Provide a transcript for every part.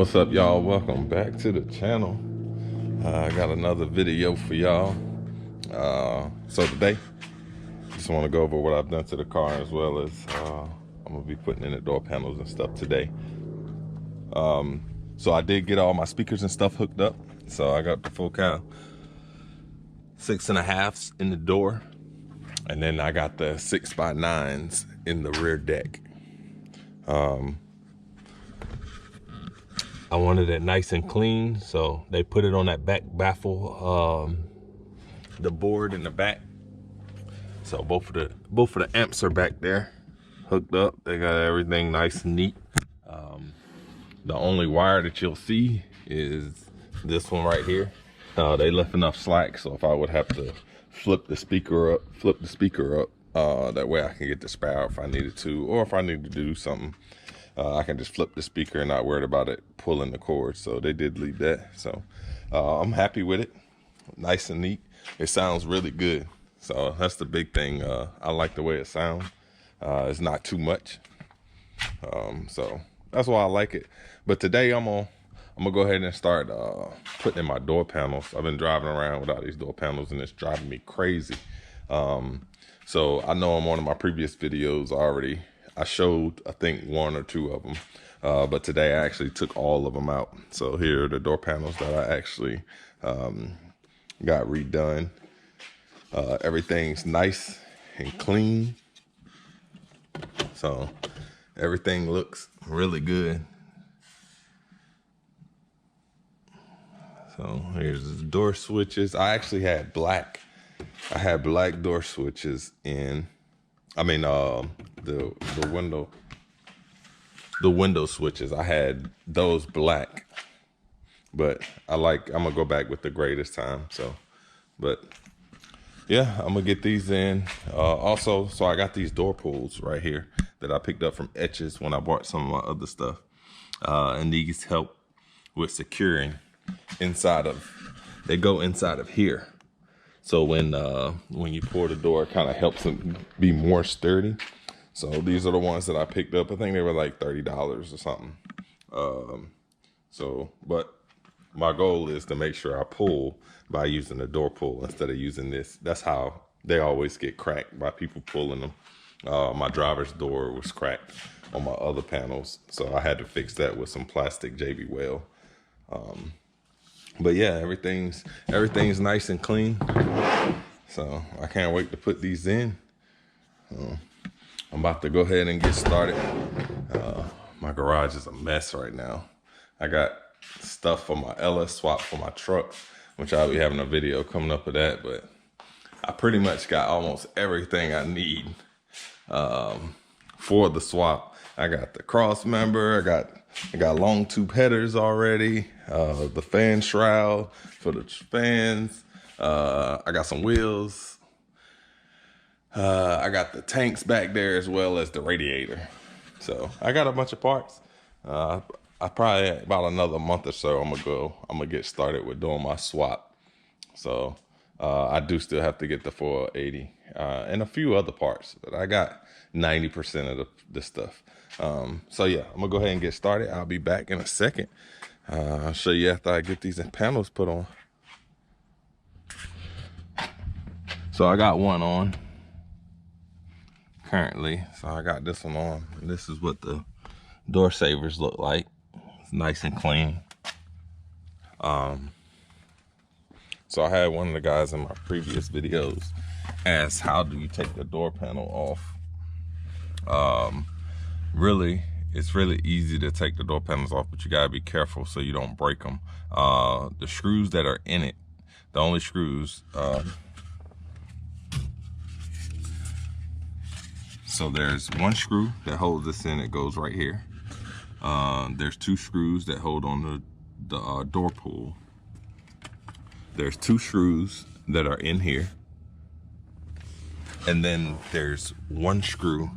What's up, y'all? Welcome back to the channel. I got another video for y'all. So today, just want to go over what I've done to the car, as well as I'm gonna be putting in the door panels and stuff today. So I did get all my speakers and stuff hooked up. So I got the full count 6.5s in the door, and then I got the 6x9s in the rear deck. I wanted it nice and clean, so they put it on that back baffle, the board in the back. So both of the amps are back there, hooked up. They got everything nice and neat. The only wire that you'll see is this one right here. They left enough slack, so if I would have to flip the speaker up, that way I can get the spare if I needed to, or if I needed to do something. I can just flip the speaker and not worried about it pulling the cord. So they did leave that. So I'm happy with it. Nice and neat. It sounds really good. So that's the big thing. I like the way it sounds. It's not too much. So that's why I like it. But today I'm gonna go ahead and start putting in my door panels. I've been driving around without these door panels and it's driving me crazy. So I know in one of my previous videos I showed, I think, 1 or 2 of them, but today I actually took all of them out. So here are the door panels that I actually got redone. Everything's nice and clean, so everything looks really good. So here's the door switches. I actually had black door switches in. I mean, the window switches, I had those black, but I'm gonna go back with the gray this time. So, but yeah, I'm gonna get these in. Also, so I got these door pulls right here that I picked up from Etches when I bought some of my other stuff, and these help with securing they go inside of here. So when you pour the door, it kind of helps them be more sturdy. So these are the ones that I picked up. I think they were like $30 or something. But my goal is to make sure I pull by using the door pull instead of using this. That's how they always get cracked, by people pulling them. My driver's door was cracked on my other panels, so I had to fix that with some plastic JB Weld. But yeah, everything's nice and clean. So I can't wait to put these in. I'm about to go ahead and get started. My garage is a mess right now. I got stuff for my LS swap for my truck, which I'll be having a video coming up of that, but I pretty much got almost everything I need for the swap. I got the cross member, I got long tube headers already, the fan shroud for the fans, I got some wheels, I got the tanks back there as well as the radiator. So I got a bunch of parts. I probably, about another month or so, I'm gonna get started with doing my swap. So I do still have to get the 480 and a few other parts, but I got 90% of the stuff. So yeah, I'm gonna go ahead and get started. I'll be back in a second. I'll show you after I get these panels put on. So I got one on currently. So I got this one on. And this is what the door savers look like. It's nice and clean. So I had one of the guys in my previous videos ask, how do you take the door panel off? Really, it's really easy to take the door panels off, but you gotta be careful so you don't break them. The screws that are in it, the only screws, so there's one screw that holds this in, it goes right here. There's 2 screws that hold on the door pull. There's 2 screws that are in here. And then there's 1 screw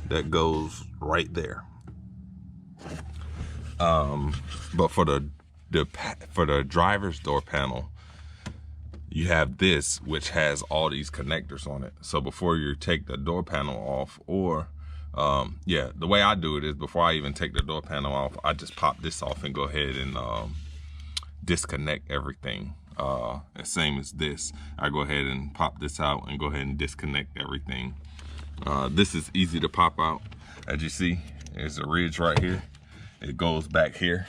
that goes right there. But for the driver's door panel, you have this, which has all these connectors on it. So before you take the door panel off, or Yeah, the way I do it is before I even take the door panel off, I just pop this off and go ahead and disconnect everything. The same as this, I go ahead and pop this out and go ahead and disconnect everything. This is easy to pop out. As you see, there's a ridge right here. It goes back here.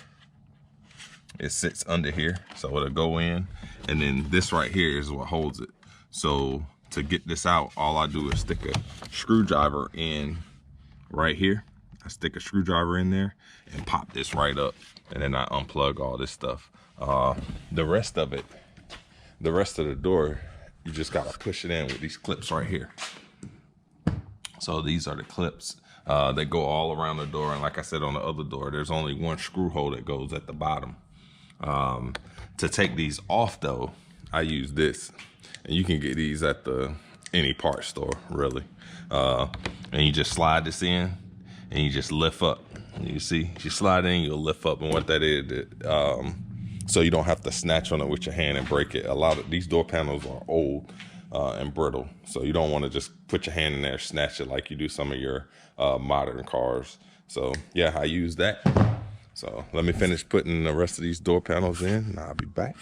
It sits under here, so it'll go in, and then this right here is what holds it. So to get this out, all I do is stick a screwdriver in right here. I stick a screwdriver in there and pop this right up, and then I unplug all this stuff. The rest of it, the rest of the door, you just gotta push it in with these clips right here. So these are the clips that go all around the door, and like I said on the other door, there's only one screw hole that goes at the bottom. To take these off though, I use this, and you can get these at any part store really. And you just slide this in and you just lift up. You see, you slide in, you'll lift up, and what that is, so you don't have to snatch on it with your hand and break it. A lot of these door panels are old and brittle, so you don't want to just put your hand in there, snatch it like you do some of your modern cars. So yeah, I use that. So let me finish putting the rest of these door panels in, and I'll be back.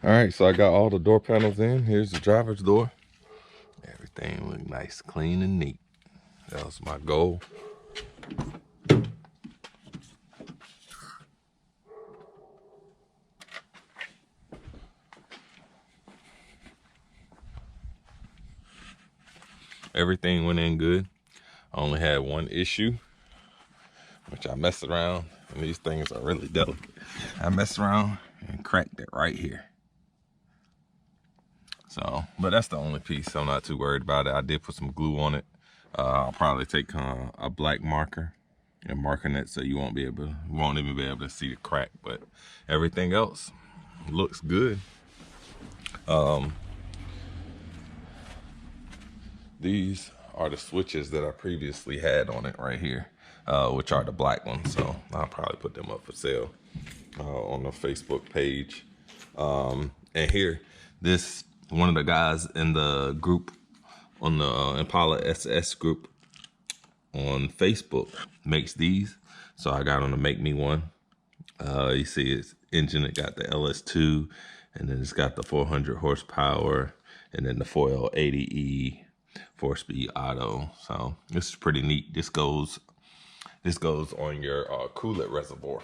All right, so I got all the door panels in. Here's the driver's door. Everything look nice, clean, and neat. That was my goal. Everything went in good. I only had one issue, which I messed around, and these things are really delicate. I messed around and cracked it right here. So, but that's the only piece. I'm not too worried about it. I did put some glue on it. I'll probably take a black marker and marking it so you won't even be able to see the crack. But everything else looks good. These are the switches that I previously had on it right here, which are the black ones. So I'll probably put them up for sale on the Facebook page. And here, one of the guys in the group, on the Impala SS group on Facebook, makes these. So I got him to make me one. You see his engine, it got the LS2, and then it's got the 400 horsepower, and then the 4L80E 4-speed auto. So this is pretty neat. This goes on your coolant reservoir.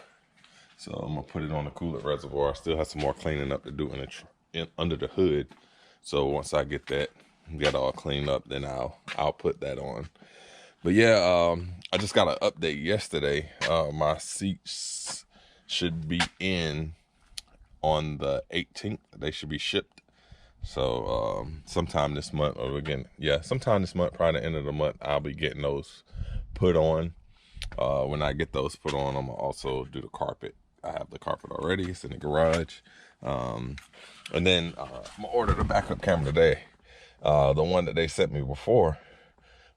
So I'm gonna put it on the coolant reservoir. I still have some more cleaning up to do under the hood. So once I get that all cleaned up, then I'll put that on. But yeah, I just got an update yesterday. My seats should be in on the 18th. They should be shipped. So sometime this month, sometime this month, probably the end of the month, I'll be getting those put on. When I get those put on, I'm gonna also do the carpet. I have the carpet already. It's in the garage. And then I'm gonna order the backup camera today. The one that they sent me before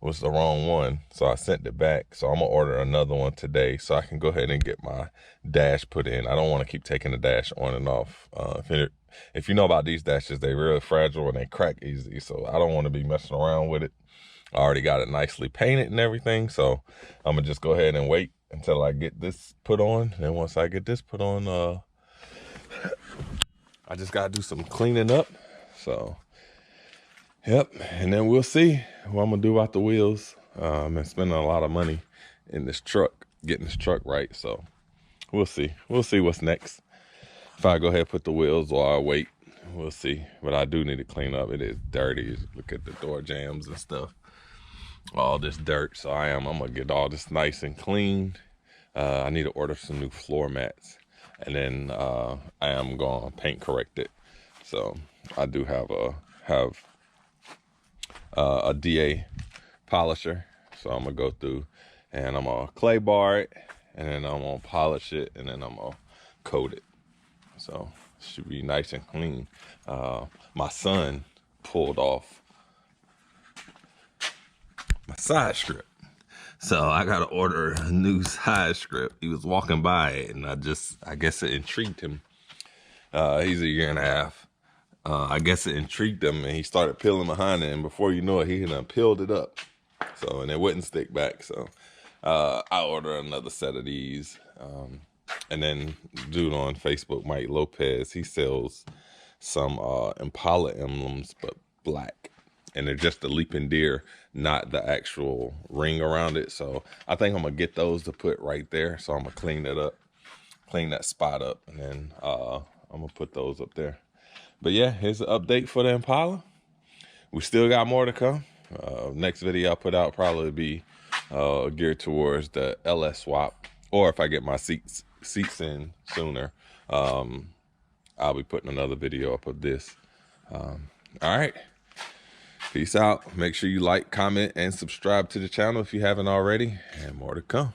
was the wrong one, so I sent it back. So I'm gonna order another one today so I can go ahead and get my dash put in. I don't want to keep taking the dash on and off. If you know about these dashes, they're really fragile and they crack easy, so I don't want to be messing around with it. I already got it nicely painted and everything, so I'm gonna just go ahead and wait until I get this put on. And once I get this put on, I just gotta do some cleaning up. So yep, and then we'll see what I'm gonna do about the wheels. I've been spending a lot of money in this truck, getting this truck right. So we'll see what's next. If I go ahead and put the wheels or I wait, we'll see. But I do need to clean up. It is dirty. Look at the door jambs and stuff. All this dirt. So I'm gonna get all this nice and clean. I need to order some new floor mats, and then I am gonna paint correct it. So I do have a DA polisher. So I'm gonna go through and I'm gonna clay bar it, and then I'm gonna polish it, and then I'm gonna coat it. So it should be nice and clean. My son pulled off my side strip, so I gotta order a new side strip. He was walking by it, and I guess it intrigued him. He's a year and a half. I guess it intrigued him, and he started peeling behind it, and before you know it, he done peeled it up. So, and it wouldn't stick back. So I ordered another set of these. And then dude on Facebook, Mike Lopez, he sells some Impala emblems, but black. And they're just the leaping deer, not the actual ring around it. So I think I'm going to get those to put right there. So I'm going to clean that up, clean that spot up. And then I'm going to put those up there. But yeah, here's the update for the Impala. We still got more to come. Next video I'll put out probably be geared towards the LS swap. Or if I get my seats in sooner, I'll be putting another video up of this. All right. Peace out. Make sure you like, comment, and subscribe to the channel if you haven't already. And more to come.